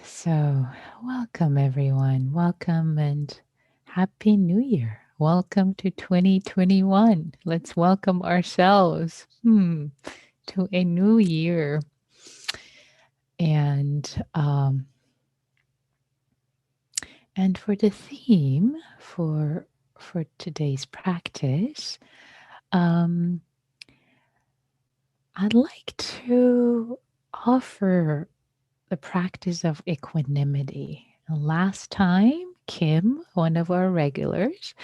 So, welcome everyone. Welcome and Happy New Year. Welcome to 2021. Let's welcome ourselves to a new year. And um, and for the theme for today's practice, um, I'd like to offer the practice of equanimity. Last time, Kim, one of our regulars,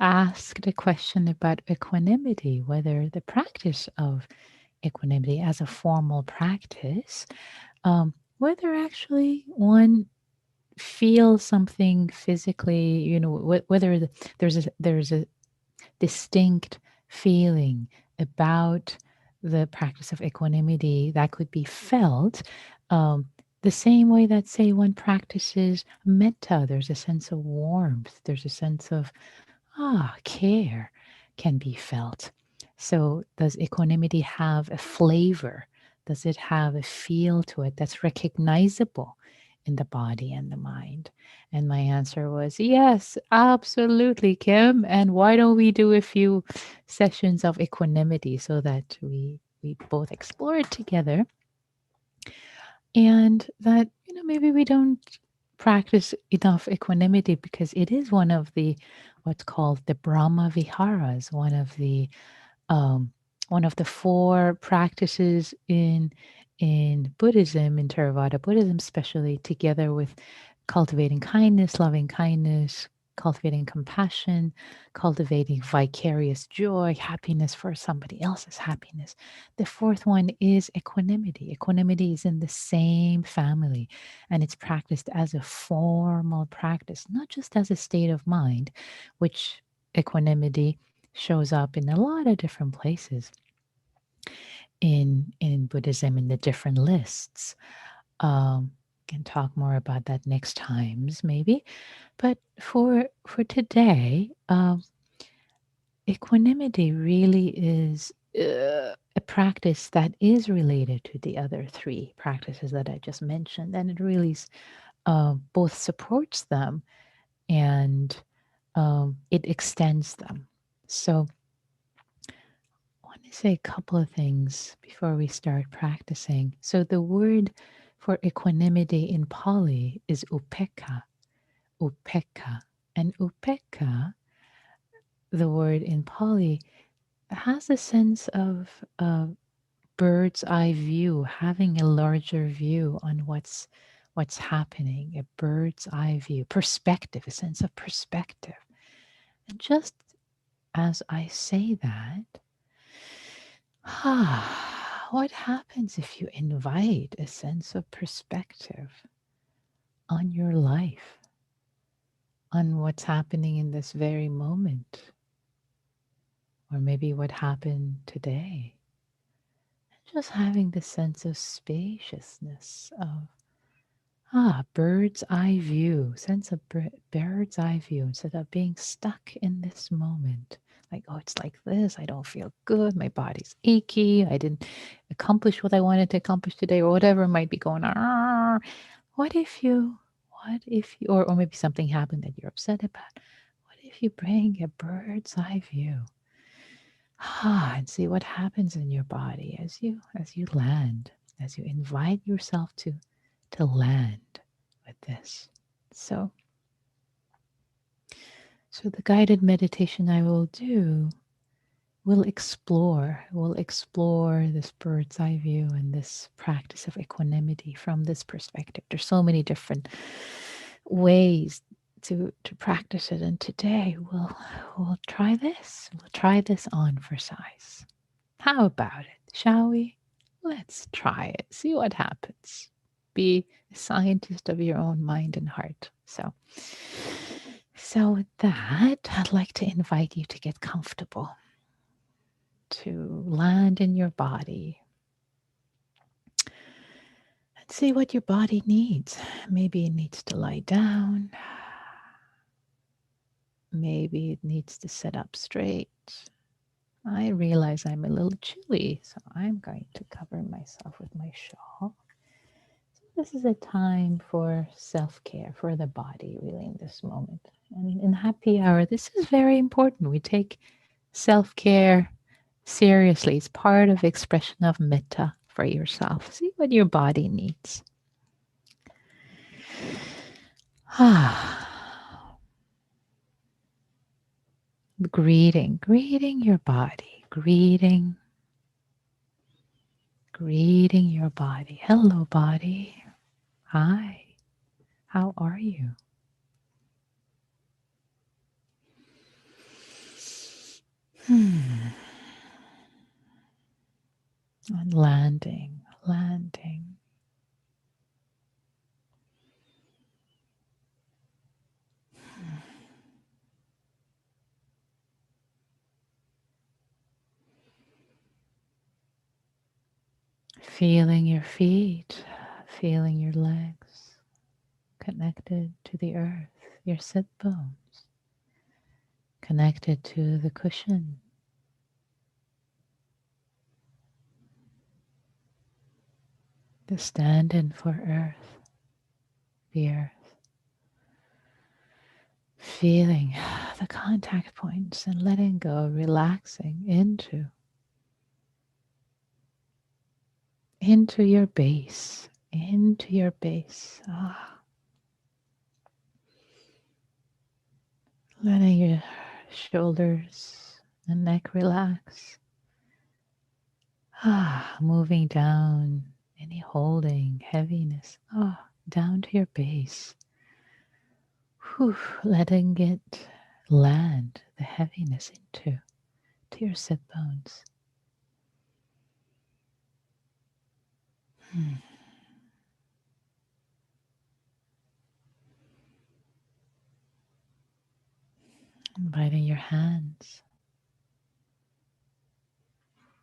asked a question about equanimity, whether the practice of equanimity as a formal practice, whether actually one feels something physically, whether there's a distinct feeling about the practice of equanimity that could be felt um, the same way that, say, one practices metta. There's a sense of warmth, there's a sense of care can be felt. So, does equanimity have a flavor? Does it have a feel to it that's recognizable in the body and the mind? And my answer was yes, absolutely, Kim. And why don't we do a few sessions of equanimity so that we both explore it together, and that maybe we don't practice enough equanimity because it is one of the what's called the Brahma Viharas, um, one of the four practices in Buddhism, in Theravada Buddhism, especially, together with cultivating kindness, loving kindness, cultivating compassion, cultivating vicarious joy, happiness for somebody else's happiness. The fourth one is equanimity. Equanimity is in the same family, and it's practiced as a formal practice, not just as a state of mind, which equanimity shows up in a lot of different places in Buddhism, in the different lists. Can talk more about that next times maybe, but for today, equanimity really is a practice that is related to the other three practices that I just mentioned, and it really both supports them and it extends them. So I want to say a couple of things before we start practicing. So the word for equanimity in Pali is upekkha, upekkha. And upekkha, the word in Pali, has a sense of bird's eye view, having a larger view on what's happening, a bird's eye view, perspective, a sense of perspective. And just as I say that, what happens if you invite a sense of perspective on your life, on what's happening in this very moment, or maybe what happened today? Just having the sense of spaciousness, of bird's eye view, sense of bird's eye view, instead of being stuck in this moment. Like, oh, it's like this. I don't feel good. My body's achy. I didn't accomplish what I wanted to accomplish today, or whatever might be going on. What if you, or maybe something happened that you're upset about. What if you bring a bird's eye view? And see what happens in your body as you land, as you invite yourself to land with this. So, so the guided meditation I will do will explore this bird's eye view and this practice of equanimity from this perspective. There's so many different ways to practice it, and today we'll try this. We'll try this on for size. How about it? Shall we? Let's try it. See what happens. Be a scientist of your own mind and heart. So with that, I'd like to invite you to get comfortable, to land in your body and see what your body needs. Maybe it needs to lie down. Maybe it needs to sit up straight. I realize I'm a little chilly, so I'm going to cover myself with my shawl. This is a time for self-care for the body, really, in this moment. And in happy hour, this is very important. We take self-care seriously. It's part of expression of metta for yourself. See what your body needs. Greeting your body, greeting your body. Hello, body. Hi, how are you? And landing. Feeling your feet, feeling your legs connected to the earth, your sit bones connected to the cushion. The stand in for earth, the earth. Feeling the contact points and letting go, relaxing into your base, letting your shoulders and neck relax. Moving down any holding, heaviness, down to your base. Letting it land the heaviness to your sit bones. Inviting your hands,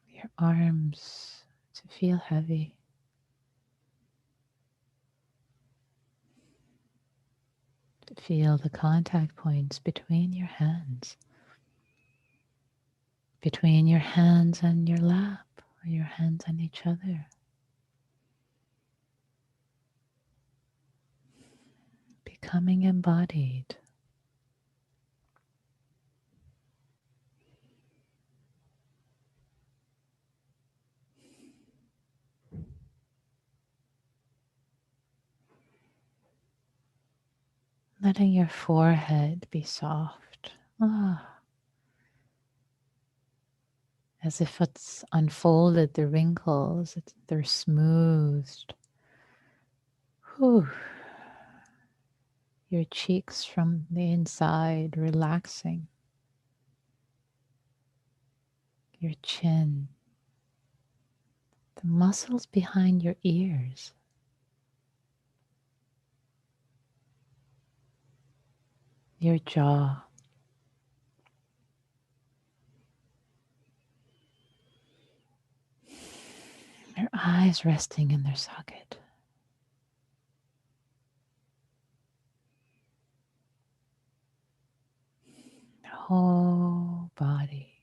your arms to feel heavy. To feel the contact points between your hands. Between your hands and your lap, or your hands on each other. Becoming embodied. Letting your forehead be soft. As if it's unfolded the wrinkles, they're smoothed. Whew. Your cheeks from the inside relaxing. Your chin. The muscles behind your ears. Your jaw. Your eyes resting in their socket. The whole body.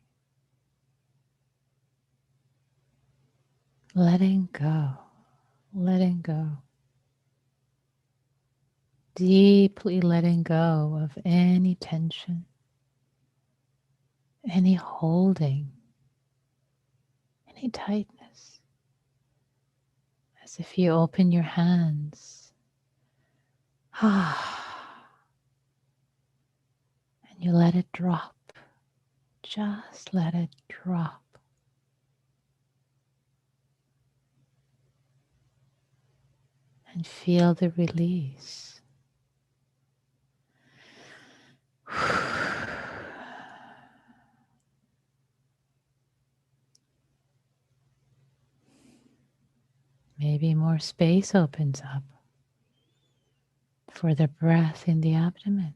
Letting go. Deeply letting go of any tension, any holding, any tightness. As if you open your hands. And you let it drop. Just let it drop. And feel the release. Maybe more space opens up for the breath in the abdomen.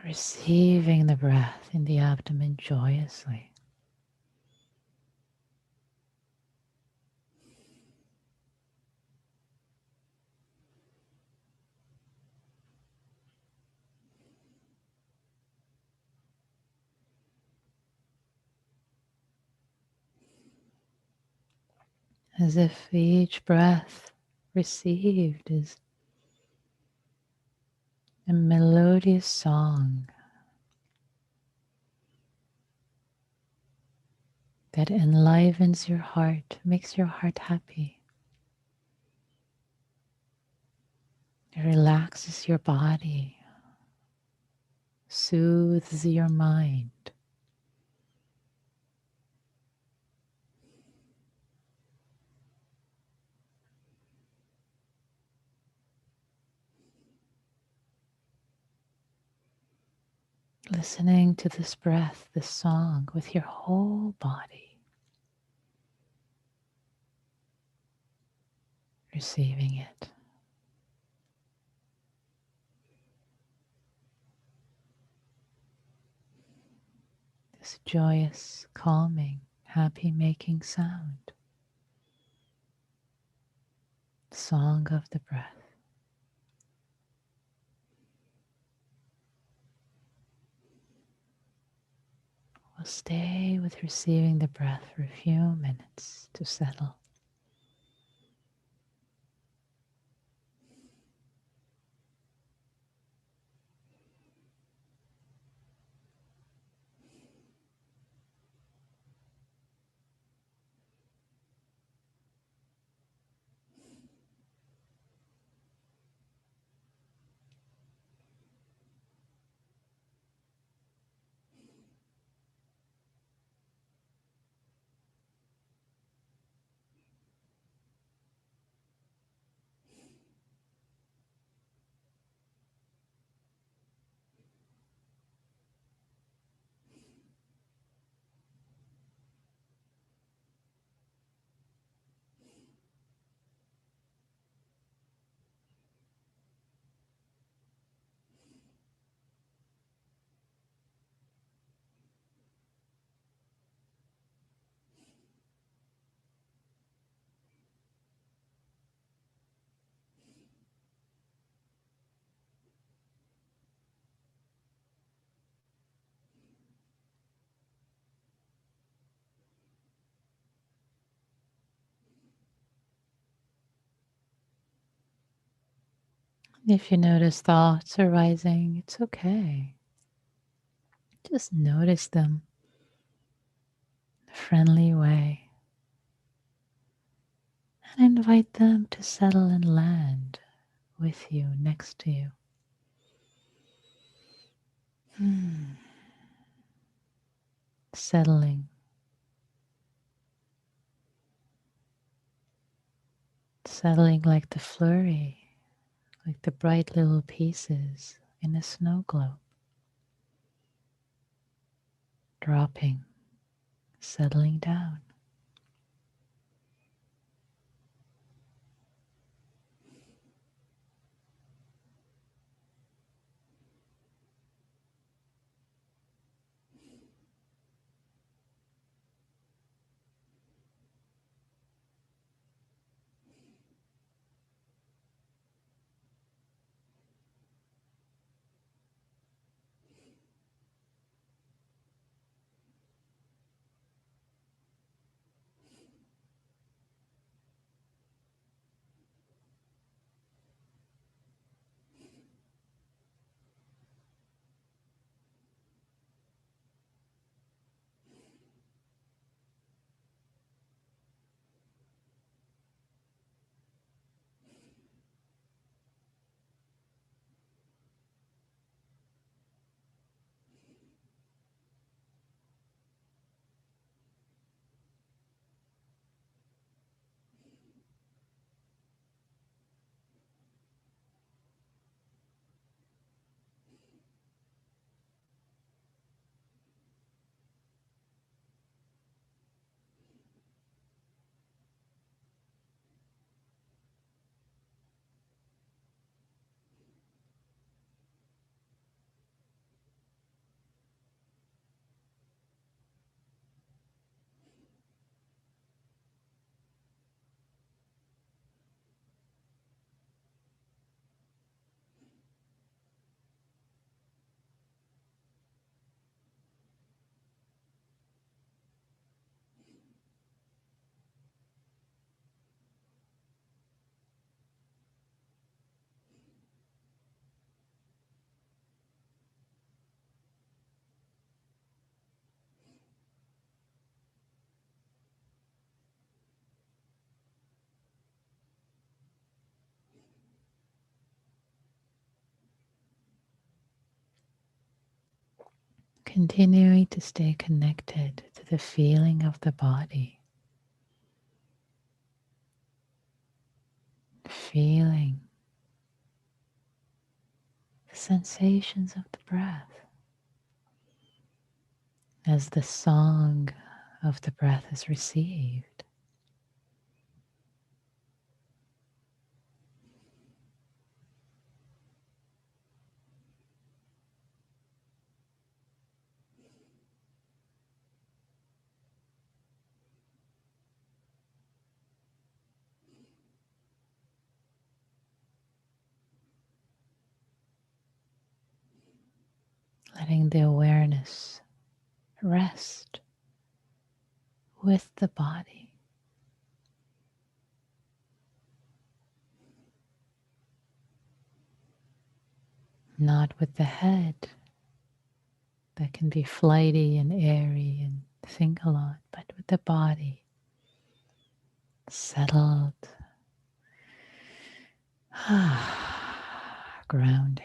Receiving the breath in the abdomen joyously. as if each breath received is a melodious song that enlivens your heart, makes your heart happy. It relaxes your body, soothes your mind. Listening to this breath, this song with your whole body, receiving it. This joyous, calming, happy making sound. Song of the breath. We'll stay with receiving the breath for a few minutes to settle. If you notice thoughts arising, it's okay. Just notice them in a friendly way and invite them to settle and land with you, next to you. Settling, settling like the flurry, like the bright little pieces in a snow globe. Dropping, settling down. Continuing to stay connected to the feeling of the body, feeling the sensations of the breath as the song of the breath is received. Letting the awareness rest with the body, not with the head that can be flighty and airy and think a lot, but with the body settled, grounded.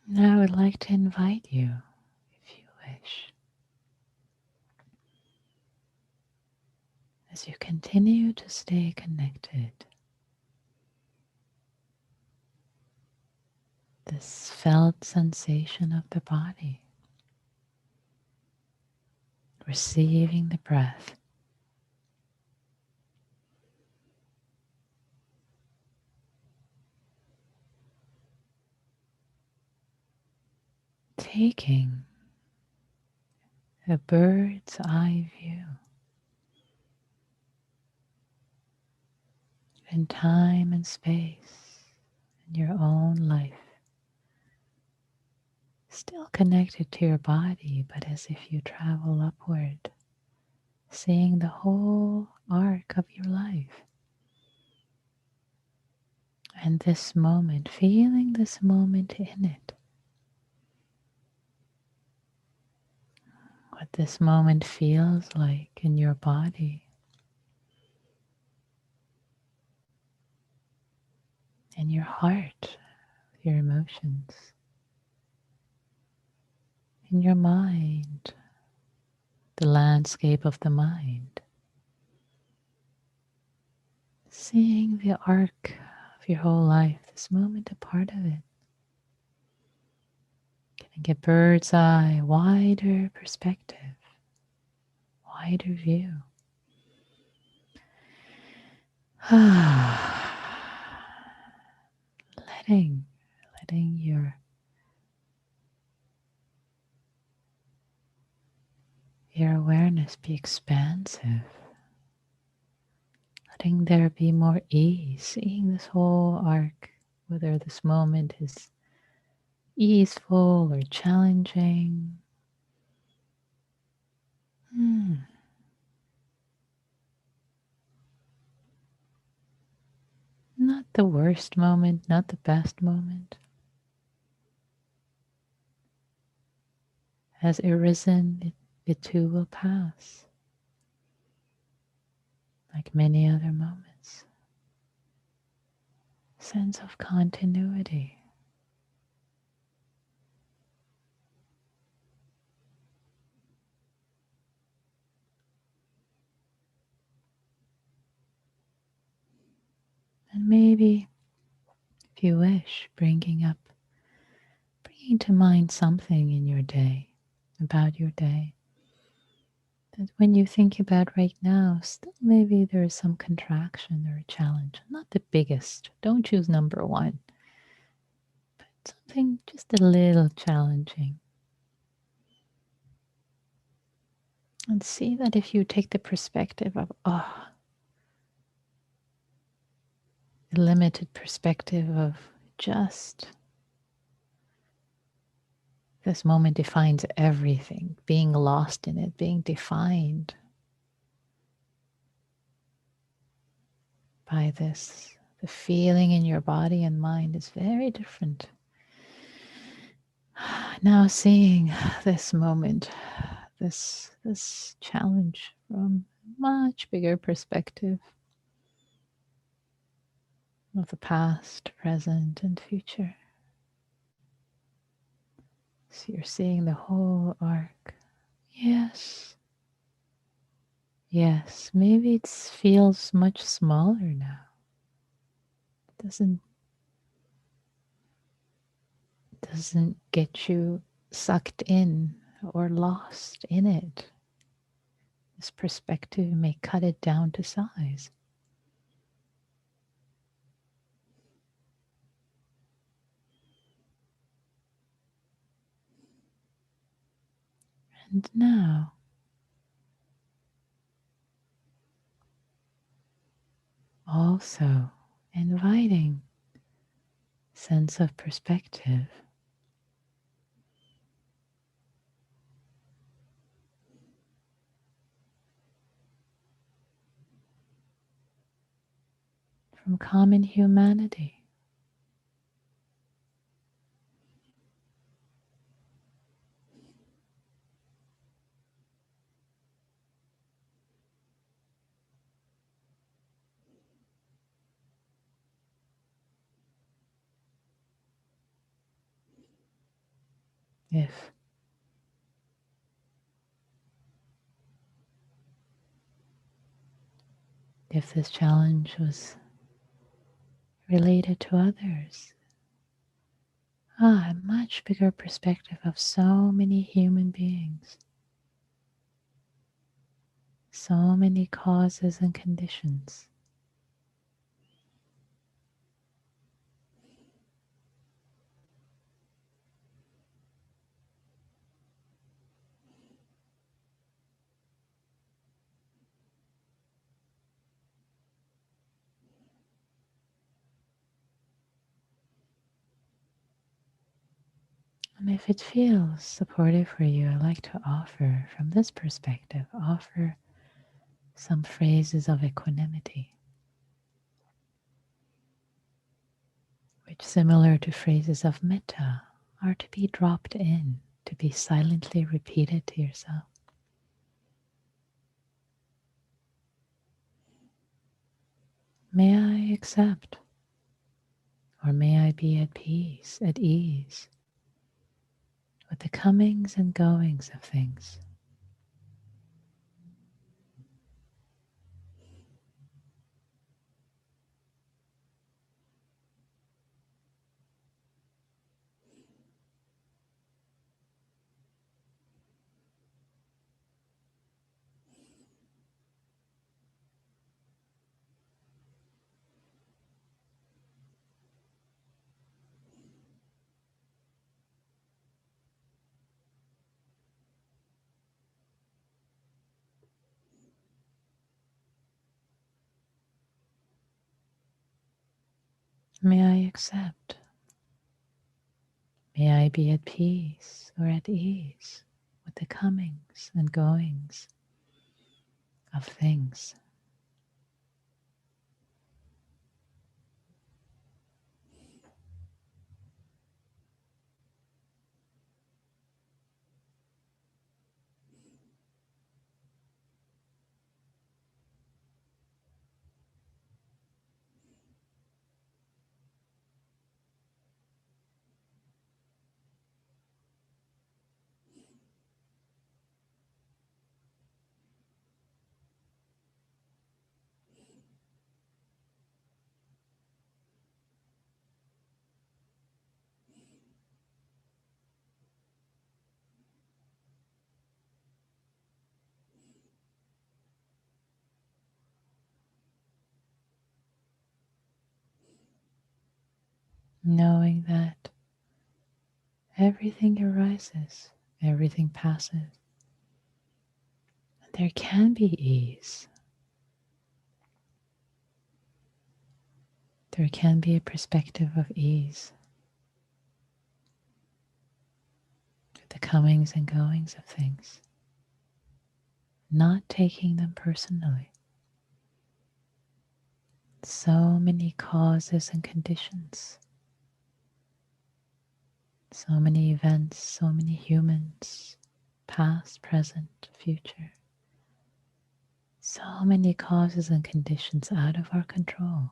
Now I would like to invite you, if you wish, as you continue to stay connected, this felt sensation of the body, receiving the breath, taking a bird's eye view in time and space in your own life, still connected to your body, but as if you travel upward, seeing the whole arc of your life. And this moment, feeling this moment in it. What this moment feels like in your body, in your heart, your emotions, in your mind, the landscape of the mind. Seeing the arc of your whole life, this moment a part of it. Getting a bird's eye, wider perspective, wider view. letting your awareness be expansive. Letting there be more ease, seeing this whole arc, whether this moment is easeful or challenging. Not the worst moment, not the best moment. Has arisen, it too will pass, like many other moments. Sense of continuity. And maybe, if you wish, bringing to mind something in your day, about your day, that when you think about right now, still maybe there is some contraction or a challenge. Not the biggest. Don't choose number one. But something just a little challenging. And see that if you take the perspective of, the limited perspective of just This moment defines everything, being lost in it, being defined by this. The feeling in your body and mind is very different. Now seeing this moment, this challenge from a much bigger perspective of the past, present, and future. So you're seeing the whole arc. Yes. Yes. Maybe it feels much smaller now. Doesn't get you sucked in or lost in it. This perspective may cut it down to size. And now, also inviting sense of perspective from common humanity. If this challenge was related to others, a much bigger perspective of so many human beings, so many causes and conditions. And if it feels supportive for you, I'd like to offer, from this perspective, offer some phrases of equanimity, which, similar to phrases of metta, are to be dropped in, to be silently repeated to yourself. May I accept, or may I be at peace, at ease, with the comings and goings of things. May I accept, may I be at peace or at ease with the comings and goings of things. Knowing that everything arises, everything passes. There can be ease. There can be a perspective of ease. the comings and goings of things, not taking them personally. So many causes and conditions, so many events, so many humans, past, present, future. So many causes and conditions out of our control.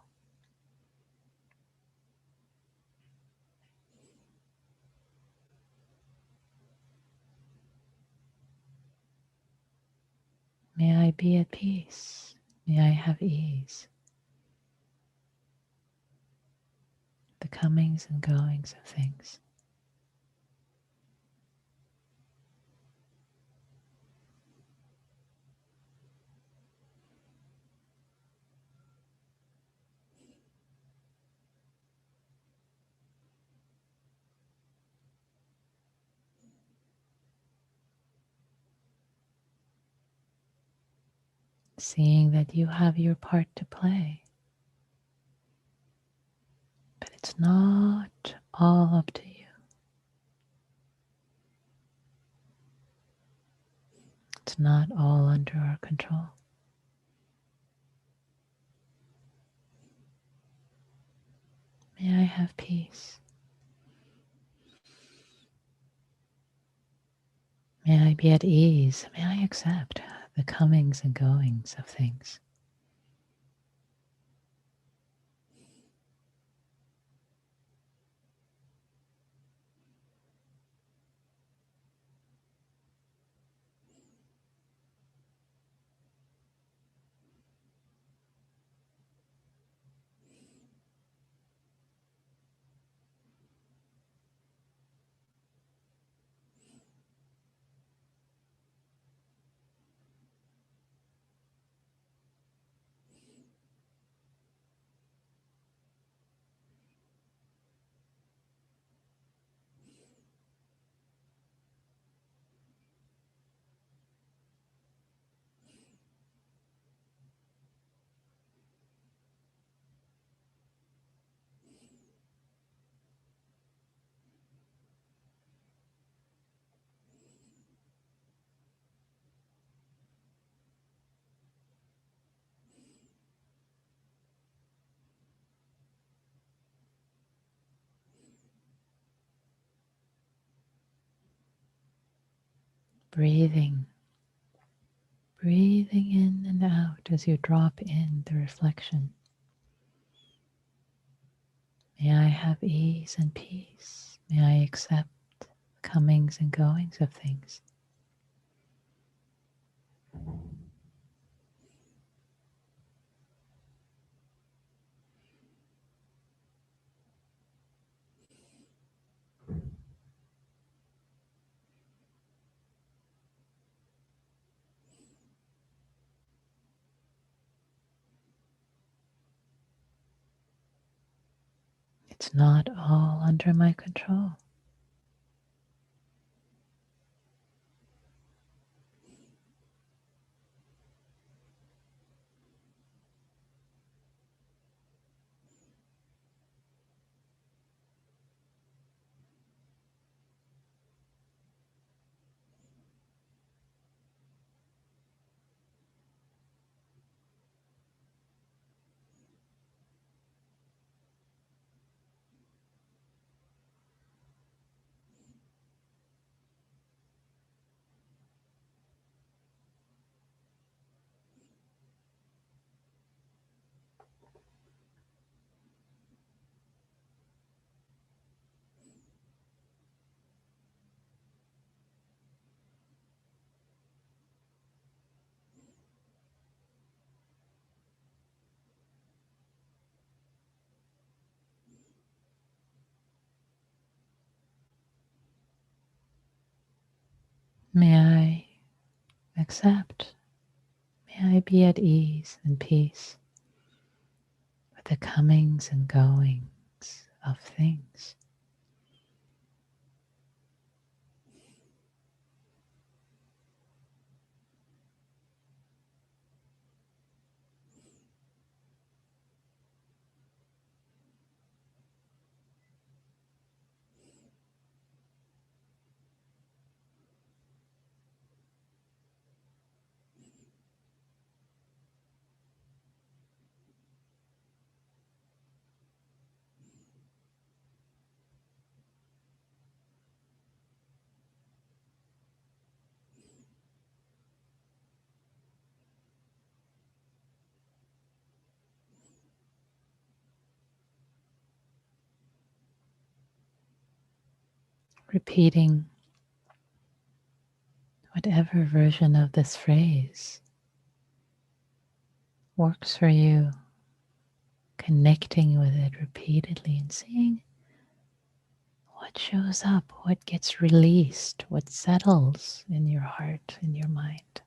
May I be at peace. May I have ease. The comings and goings of things. Seeing that you have your part to play, but it's not all up to you. It's not all under our control. May I have peace. May I be at ease. May I accept the comings and goings of things. Breathing. Breathing in and out as you drop in the reflection. May I have ease and peace. May I accept the comings and goings of things. It's not all under my control. May I accept. May I be at ease and peace with the comings and goings of things. repeating whatever version of this phrase works for you, connecting with it repeatedly and seeing what shows up, what gets released, what settles in your heart, in your mind.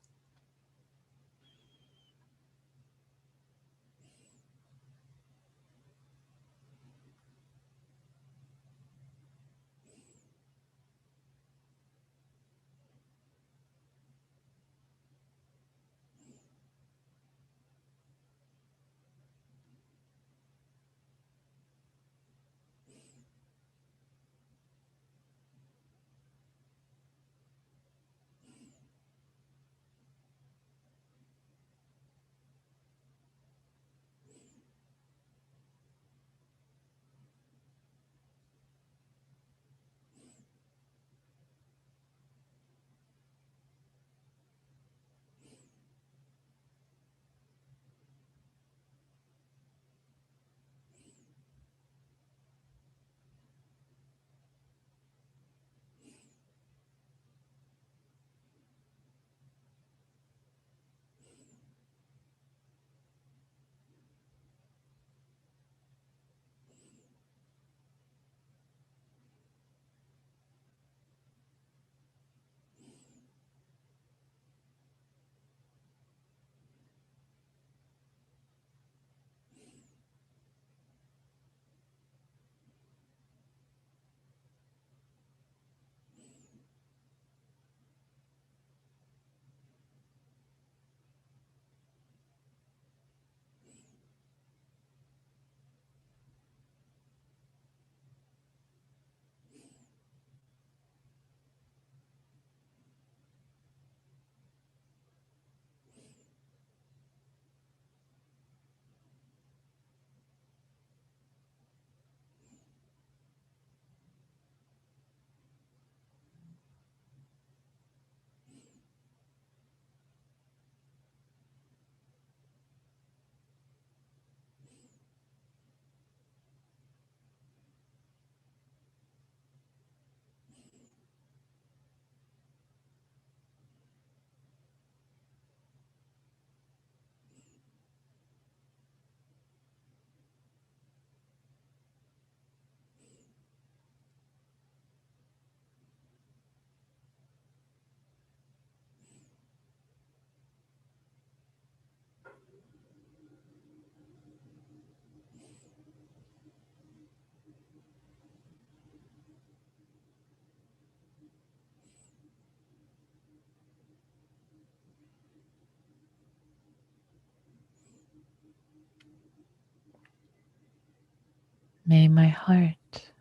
May my heart,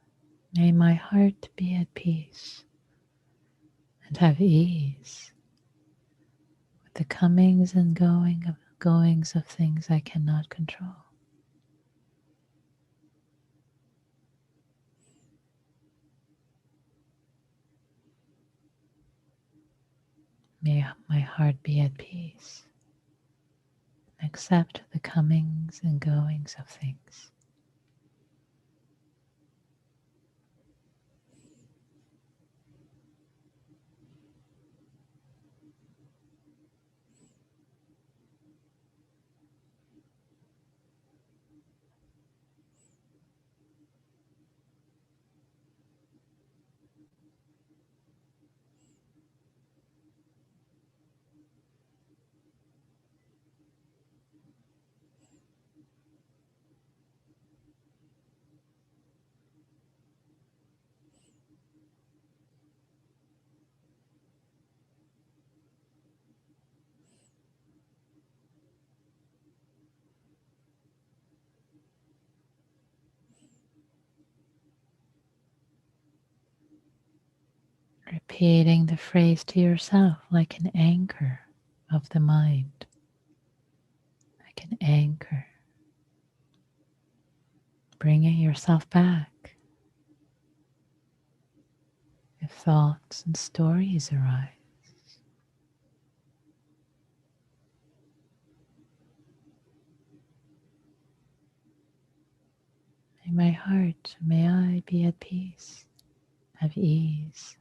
may my heart be at peace and have ease with the comings and goings of things I cannot control. May my heart be at peace and accept the comings and goings of things. Repeating the phrase to yourself like an anchor of the mind, like an anchor, bringing yourself back if thoughts and stories arise. May my heart, may I be at peace Have ease.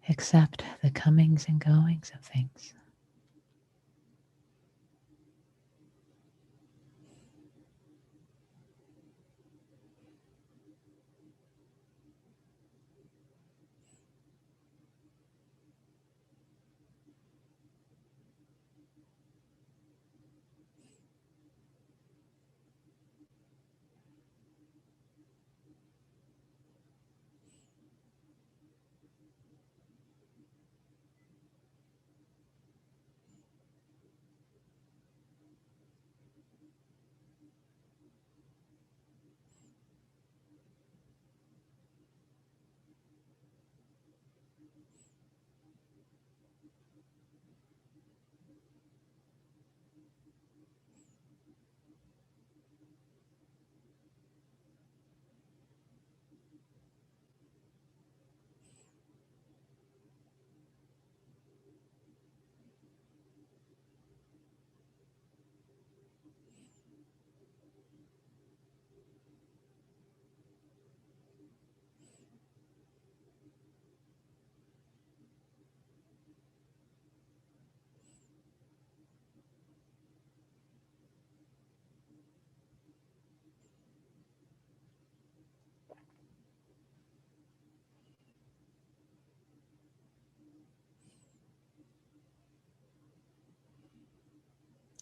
Accept the comings and goings of things.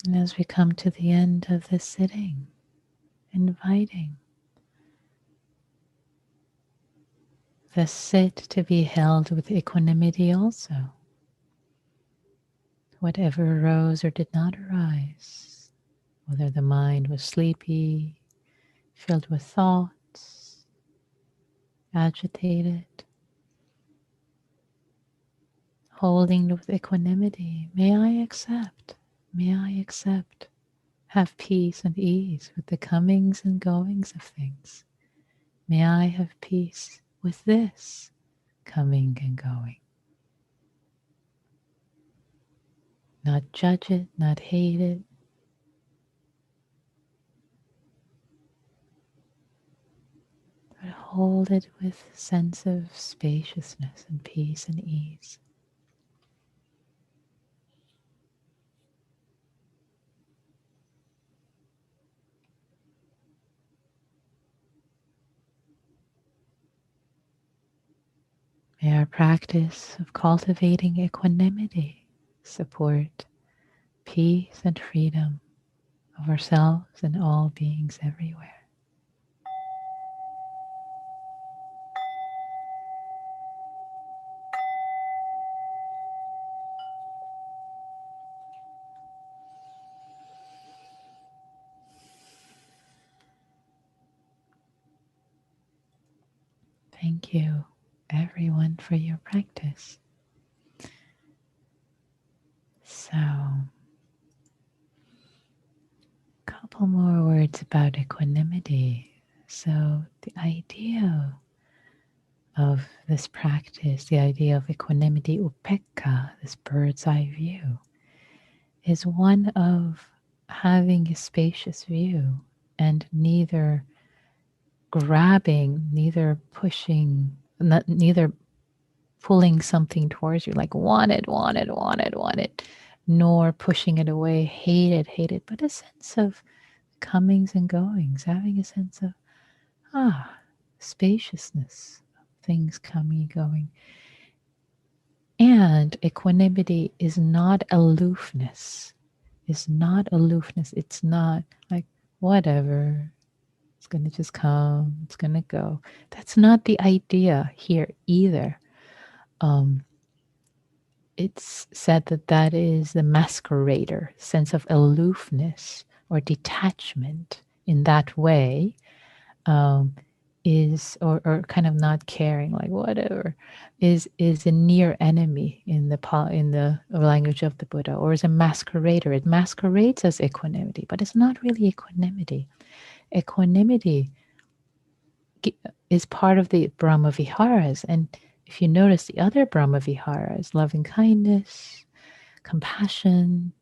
And as we come to the end of this sitting, inviting the sit to be held with equanimity also. Whatever arose or did not arise, whether the mind was sleepy, filled with thoughts, agitated, holding with equanimity. May I accept, have peace and ease with the comings and goings of things. May I have peace with this coming and going. Not judge it, not hate it, but hold it with a sense of spaciousness and peace and ease. May our practice of cultivating equanimity support peace and freedom of ourselves and all beings everywhere. Thank you, everyone, for your practice. So, a couple more words about equanimity. So, the idea of this practice, the idea of equanimity, upekkha, this bird's eye view, is one of having a spacious view and neither grabbing, neither pushing, neither pulling something towards you, like want it, nor pushing it away, hate it, but a sense of comings and goings, having a sense of, spaciousness, things coming and going. And equanimity is not aloofness. It's not like, whatever, it's going to just come, it's going to go. That's not the idea here either. It's said that is the masquerader, sense of aloofness or detachment in that way, is or kind of not caring, like whatever, is a near enemy in the language of the Buddha, or is a masquerader. It masquerades as equanimity, but it's not really equanimity. Equanimity is part of the Brahma Viharas, and if you notice the other Brahma Viharas, loving kindness, compassion,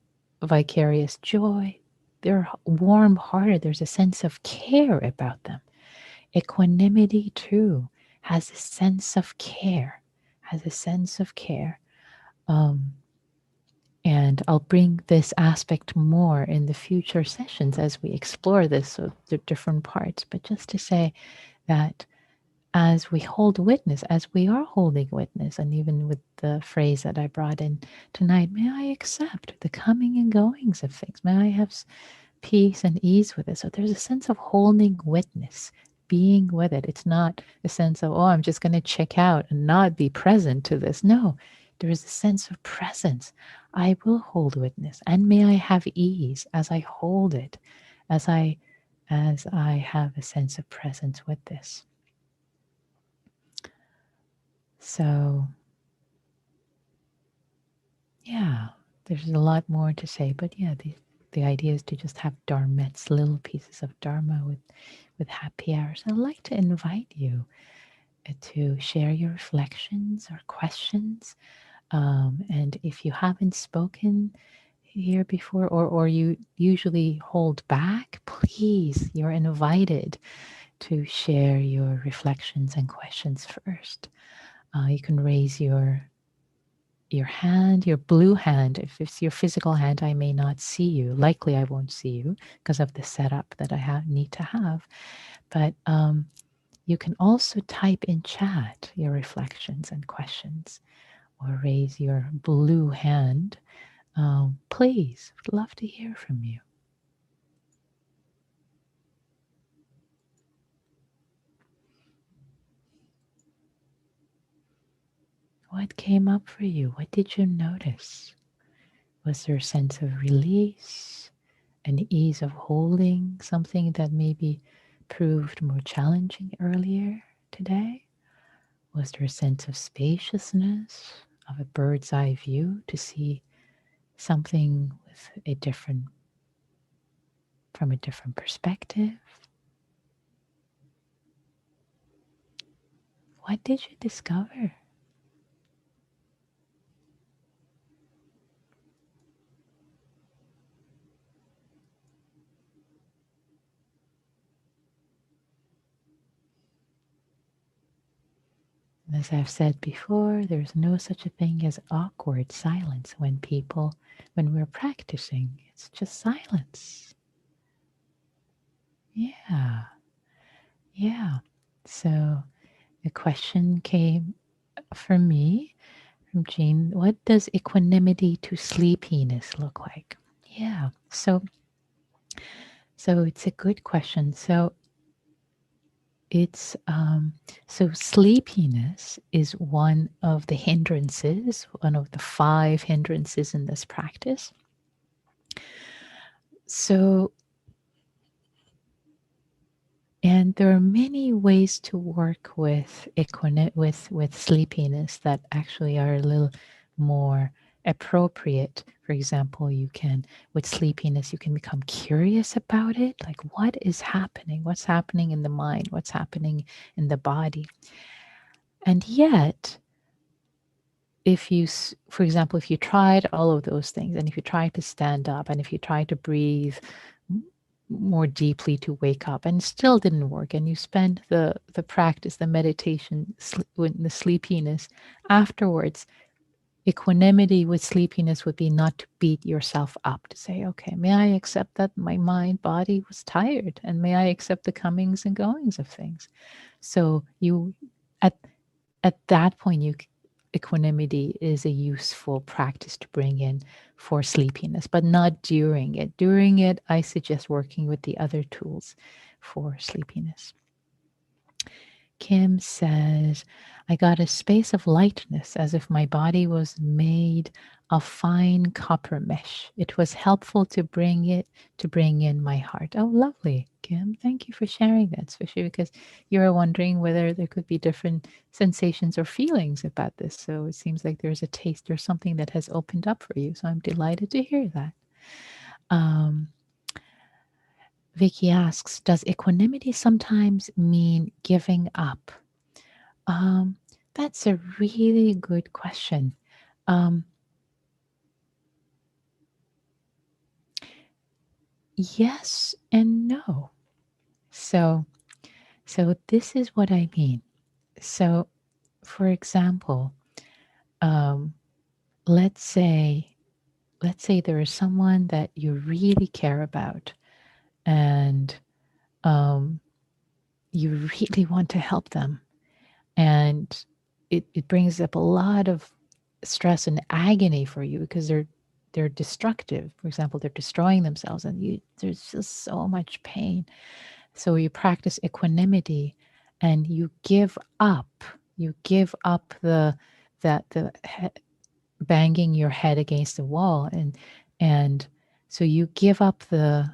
vicarious joy, they're warm-hearted. There's a sense of care about them. Equanimity, too, has a sense of care, has a sense of care. Um, and I'll bring this aspect more in the future sessions as we explore this, so the different parts. But just to say that as we hold witness, as we are holding witness, and even with the phrase that I brought in tonight, may I accept the coming and goings of things. May I have peace and ease with it. So there's a sense of holding witness, being with it. It's not a sense of, oh, I'm just going to check out and not be present to this. No, there is a sense of presence. I will hold witness, and may I have ease as I hold it, as I have a sense of presence with this. So yeah, there's a lot more to say, but yeah, the idea is to just have dharmettes, little pieces of dharma with happy hours. I'd like to invite you to share your reflections or questions. And if you haven't spoken here before, or you usually hold back, please, you're invited to share your reflections and questions first. You can raise your hand, your blue hand. If it's your physical hand, I may not see you. Likely I won't see you because of the setup that I need to have. But you can also type in chat your reflections and questions, or raise your blue hand. Please, would love to hear from you. What came up for you? What did you notice? Was there a sense of release, an ease of holding something that maybe proved more challenging earlier today? Was there a sense of spaciousness, of a bird's eye view to see something with from a different perspective? What did you discover? As I've said before, there's no such a thing as awkward silence when we're practicing. It's just silence. Yeah, yeah. So the question came for me from Jean. What does equanimity to sleepiness look like? Yeah. So it's a good question. It's so sleepiness is one of the hindrances, one of the 5 hindrances in this practice. So, and there are many ways to work with with sleepiness that actually are a little more appropriate. For example, with sleepiness, you can become curious about it. Like, what is happening? What's happening in the mind? What's happening in the body? And yet, for example, if you tried all of those things, and if you tried to stand up, and if you tried to breathe more deeply to wake up, and still didn't work, and you spend the practice, the meditation, with the sleepiness afterwards, equanimity with sleepiness would be not to beat yourself up, to say, okay, may I accept that my mind body was tired, and may I accept the comings and goings of things. So you at at that point, equanimity is a useful practice to bring in for sleepiness, but not during it. During it, I suggest working with the other tools for sleepiness. Kim says, I got a space of lightness as if my body was made of fine copper mesh. It was helpful to bring in my heart. Oh, lovely, Kim. Thank you for sharing that, especially because you were wondering whether there could be different sensations or feelings about this. So it seems like there's a taste or something that has opened up for you. So I'm delighted to hear that. Um, Vicky asks, does equanimity sometimes mean giving up? Um, that's a really good question. Um, yes and no. So, so this is what I mean. So, for example, um, let's say let's say there is someone that you really care about, and um, you really want to help them, and it brings up a lot of stress and agony for you because they're destructive. For example, they're destroying themselves, and there's just so much pain. So you practice equanimity, and you give up. You give up the banging your head against the wall, and so you give up the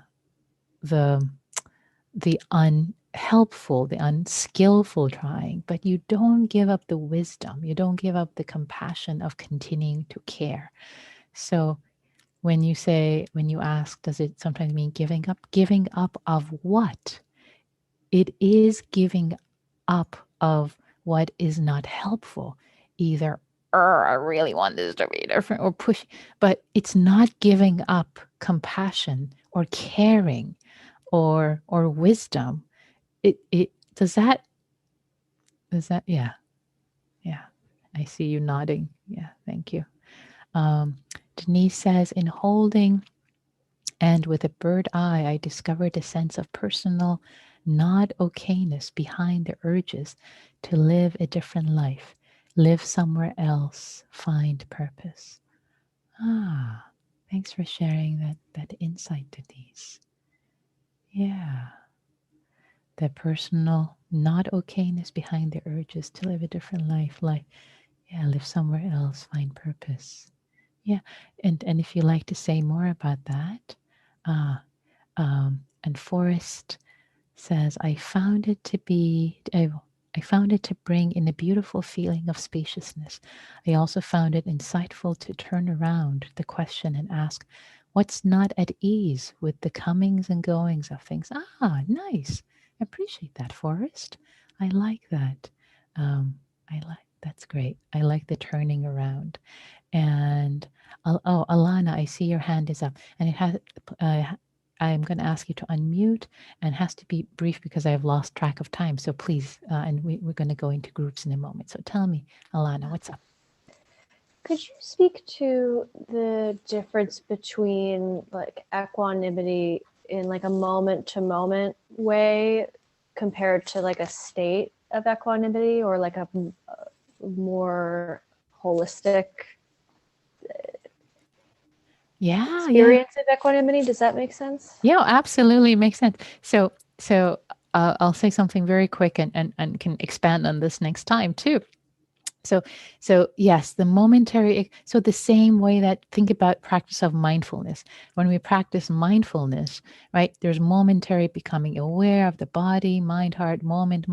unhelpful, the unskillful trying, but you don't give up the wisdom. You don't give up the compassion of continuing to care. So when you ask, does it sometimes mean giving up? Giving up of what? It is giving up of what is not helpful. Either, I really want this to be different, or push, but it's not giving up compassion or caring or wisdom. It does that, yeah, yeah. I see you nodding. Yeah, thank you. Um, Denise says, in holding and with a bird eye, I discovered a sense of personal not okayness behind the urges to live a different life, live somewhere else, find purpose. Ah, thanks for sharing that insight, Denise. Yeah, the personal not okayness behind the urges to live a different life, like, yeah, live somewhere else, find purpose. Yeah, and if you like to say more about that, uh, and Forrest says, I found it to bring in a beautiful feeling of spaciousness. I also found it insightful to turn around the question and ask, what's not at ease with the comings and goings of things? Ah, nice. I appreciate that, Forrest. I like that. That's great. I like the turning around. And oh, Alana, I see your hand is up, and it has. I'm going to ask you to unmute, and it has to be brief because I have lost track of time. So please, and we're going to go into groups in a moment. So tell me, Alana, what's up? Could you speak to the difference between like equanimity in like a moment to moment way compared to like a state of equanimity or like a more holistic Yeah, yeah, experience of equanimity? Does that make sense? yeah. Absolutely makes sense. I'll say something very quick, and can expand on this next time too. So, so yes, the momentary, so the same way that think about practice of mindfulness. When we practice mindfulness, right, there's momentary becoming aware of the body, mind, heart, moment,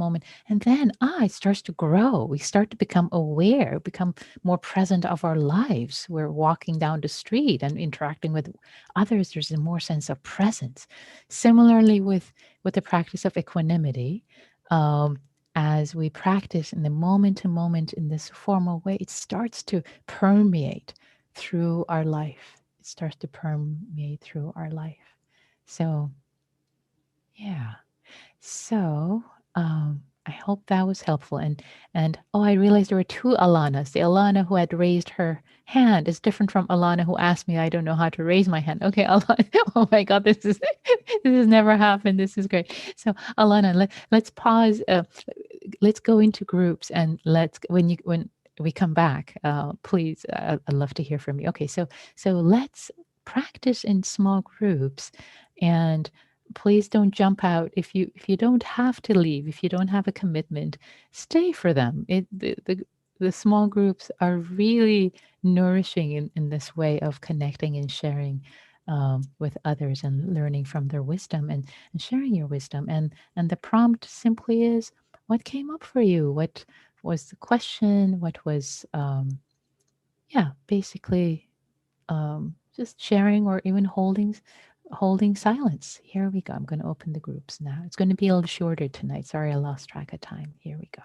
and then it starts to grow. We start to become aware, become more present of our lives. We're walking down the street and interacting with others. There's a more sense of presence. Similarly with the practice of equanimity, um, as we practice in the moment to moment in this formal way, it starts to permeate through our life. It starts to permeate through our life. So, yeah. So, I hope that was helpful. And oh, I realized there were two Alanas. The Alana who had raised her hand is different from Alana who asked me, I don't know how to raise my hand. Okay, Alana. Oh my God, this has never happened. This is great. So, Alana, let's pause. Let's go into groups, and when we come back, please, I'd love to hear from you. Okay, so let's practice in small groups, and please don't jump out. If you don't have to leave, if you don't have a commitment, stay for them. The small groups are really nourishing in this way of connecting and sharing with others, and learning from their wisdom, and sharing your wisdom. And the prompt simply is, what came up for you? What was the question? What was, yeah, basically, just sharing, or even holding silence. Here we go. I'm going to open the groups now. It's going to be a little shorter tonight. Sorry, I lost track of time. Here we go.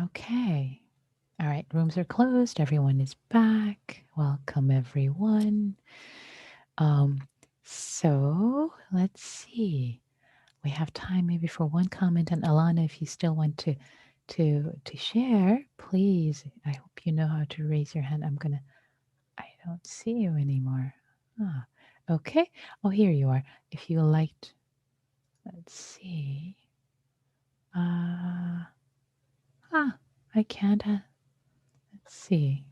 Okay. All right. Rooms are closed. Everyone is back. Welcome, everyone. Um, so let's see. we have time maybe for one comment. And Alana, if you still want to share, please. I hope you know how to raise your hand. I don't see you anymore. Ah, okay. Oh, here you are. If you liked, let's see. Uh, I can't. Let's see.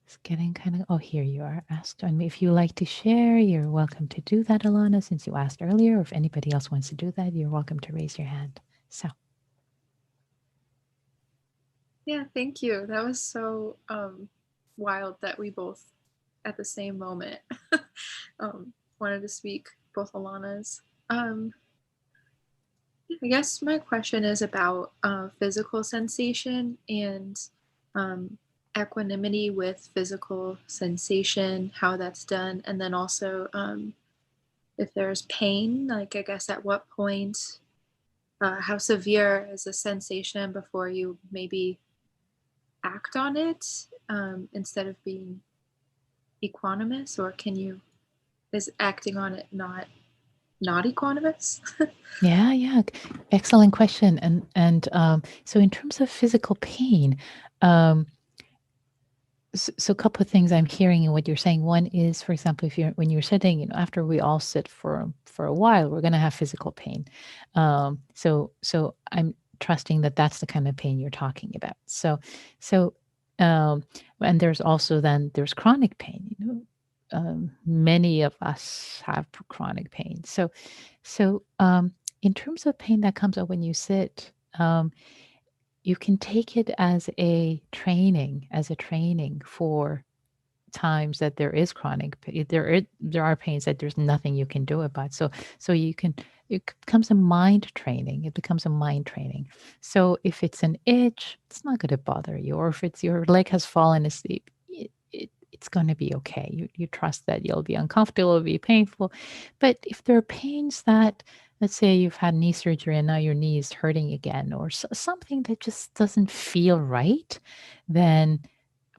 It's getting kind of. Oh, here you are. Asked on me. If you like to share, you're welcome to do that, Alana. Since you asked earlier, or if anybody else wants to do that, you're welcome to raise your hand. So. Yeah, thank you. That was so wild that we both, at the same moment, wanted to speak, both Alanas. I guess my question is about physical sensation and um, equanimity with physical sensation, how that's done, and then also if there's pain, like I guess at what point, how severe is a sensation before you maybe act on it instead of being equanimous, or is acting on it not equanimous? Yeah, yeah. Excellent question. And so in terms of physical pain, um, so a couple of things I'm hearing in what you're saying. One is, for example, if you're when you're sitting, after we all sit for a while, we're going to have physical pain. So I'm trusting that that's the kind of pain you're talking about. So um, and there's also then there's chronic pain. Many of us have chronic pain. So in terms of pain that comes up when you sit. You can take it as a training for times that there is chronic there are pains that there's nothing you can do about. So you can it becomes a mind training. It becomes a mind training. So if it's an itch, it's not going to bother you. Or if it's your leg has fallen asleep, it's going to be okay. You trust that you'll be uncomfortable, it'll be painful. But if there are pains that, let's say you've had knee surgery and now your knee is hurting again, or something that just doesn't feel right, then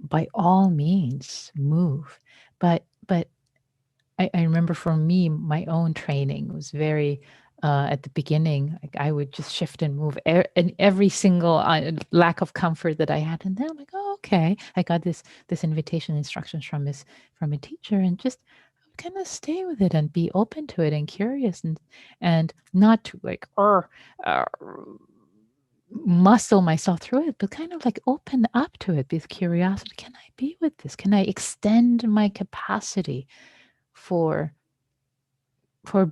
by all means move. But I remember for me, my own training was very at the beginning. Like I would just shift and move in every single lack of comfort that I had, and then I'm like, oh, okay. I got this invitation instructions from a teacher, and just kind of stay with it and be open to it and curious and not to like uh, muscle myself through it, but kind of like open up to it with curiosity. Can I be with this? Can I extend my capacity for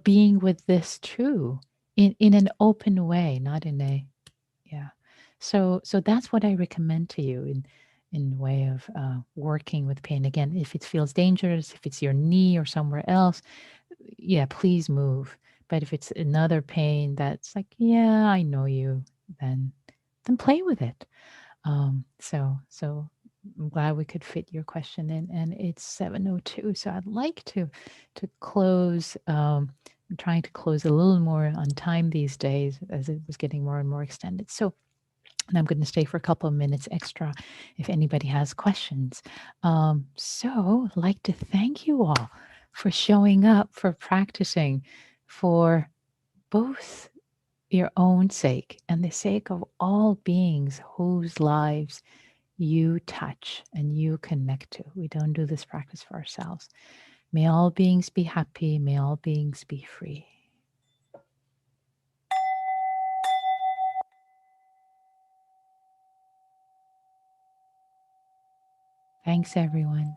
being with this too in an open way, not in a yeah. So that's what I recommend to you in way of working with pain. Again, if it feels dangerous, if it's your knee or somewhere else, yeah, please move. But if it's another pain that's like, yeah, I know you, then play with it. So I'm glad we could fit your question in, and it's 7:02. So I'd like to close. I'm trying to close a little more on time these days as it was getting more and more extended. So, and I'm going to stay for a couple of minutes extra if anybody has questions. So I'd like to thank you all for showing up, for practicing, for both your own sake and the sake of all beings whose lives you touch and you connect to. We don't do this practice for ourselves. May all beings be happy. May all beings be free. Thanks, everyone.